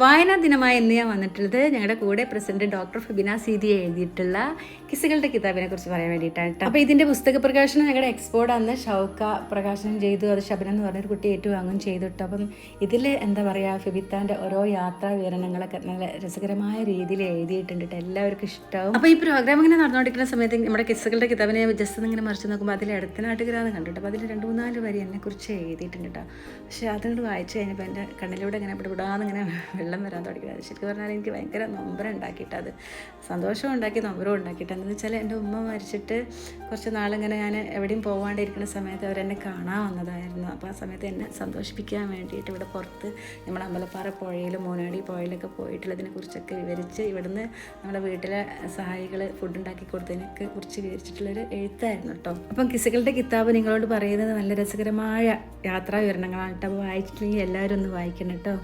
വായനാ ദിനമായി ഇന്ന് ഞാൻ വന്നിട്ടുള്ളത് ഞങ്ങളുടെ കൂടെ പ്രസിഡന്റ് ഡോക്ടർ ഫെബിന സീതി എഴുതിയിട്ടുള്ള കിസ്സുകളുടെ കിതാബിനെ കുറിച്ച് പറയാൻ വേണ്ടിയിട്ടാണ്. അപ്പോൾ ഇതിൻ്റെ പുസ്തക പ്രകാശനം ഞങ്ങളുടെ എക്സ്പോർട്ട് അന്ന് ഷൗക്ക പ്രകാശനം ചെയ്തു. അത് ശബന എന്ന് പറഞ്ഞൊരു കുട്ടി ഏറ്റുവാങ്ങും ചെയ്തിട്ടു. അപ്പം ഇതിൽ എന്താ പറയുക, ഫെബിത്താൻ്റെ ഓരോ യാത്രാ വിവരണങ്ങളൊക്കെ നല്ല രസകരമായ രീതിയിൽ എഴുതിയിട്ടുണ്ട്. എല്ലാവർക്കും ഇഷ്ടമാവും. അപ്പോൾ ഈ പ്രോഗ്രാം ഇങ്ങനെ നടന്നുകൊണ്ടിരിക്കുന്ന സമയത്ത് നമ്മുടെ കിസ്സുകളുടെ കിതാബിനെ ജസ്റ്റ് ഇങ്ങനെ മറിച്ച് നോക്കുമ്പോൾ അതിൽ ഇടത്തനാട്ടുകാരാന്ന് കണ്ടിട്ട് അപ്പോൾ അതിൽ 2-3 വരി എന്നെക്കുറിച്ച് എഴുതിയിട്ടുണ്ട് കേട്ടോ. പക്ഷേ അതുകൊണ്ട് വായിച്ചു കഴിഞ്ഞപ്പോൾ എൻ്റെ കണ്ണിലൂടെ ഇങ്ങനെ ഇങ്ങനെ വെള്ളം വരാൻ തുടങ്ങിയത്. ശരിക്കും പറഞ്ഞാൽ എനിക്ക് ഭയങ്കര നൊമ്പരം ഉണ്ടാക്കിയിട്ട്, അത് സന്തോഷവും ഉണ്ടാക്കി നൊമ്പരവും ഉണ്ടാക്കിയിട്ട്. എന്താണെന്ന് വെച്ചാൽ എൻ്റെ ഉമ്മ മരിച്ചിട്ട് കുറച്ച് നാളിങ്ങനെ ഞാൻ എവിടെയും പോകാണ്ടിരിക്കുന്ന സമയത്ത് അവരെന്നെ കാണാൻ വന്നതായിരുന്നു. അപ്പോൾ ആ സമയത്ത് എന്നെ സന്തോഷിപ്പിക്കാൻ വേണ്ടിയിട്ട് ഇവിടെ പുറത്ത് നമ്മുടെ അമ്പലപ്പാറ പുഴയിലും മോനാടി പുഴയിലൊക്കെ പോയിട്ടുള്ളതിനെക്കുറിച്ചൊക്കെ വിവരിച്ച് ഇവിടുന്ന് നമ്മുടെ വീട്ടിലെ സഹായികൾ ഫുഡ് ഉണ്ടാക്കി കൊടുത്തതിനൊക്കെ കുറിച്ച് വിവരിച്ചിട്ടുള്ളൊരു എഴുത്തായിരുന്നു കേട്ടോ. അപ്പം കിസ്സുകളുടെ കിതാബ് നിങ്ങളോട് പറയുന്നത് നല്ല രസകരമായ യാത്രാ വിവരണങ്ങളാണ് കേട്ടോ. അപ്പോൾ വായിച്ചിട്ടുണ്ടെങ്കിൽ എല്ലാവരും ഒന്ന് വായിക്കണം കേട്ടോ.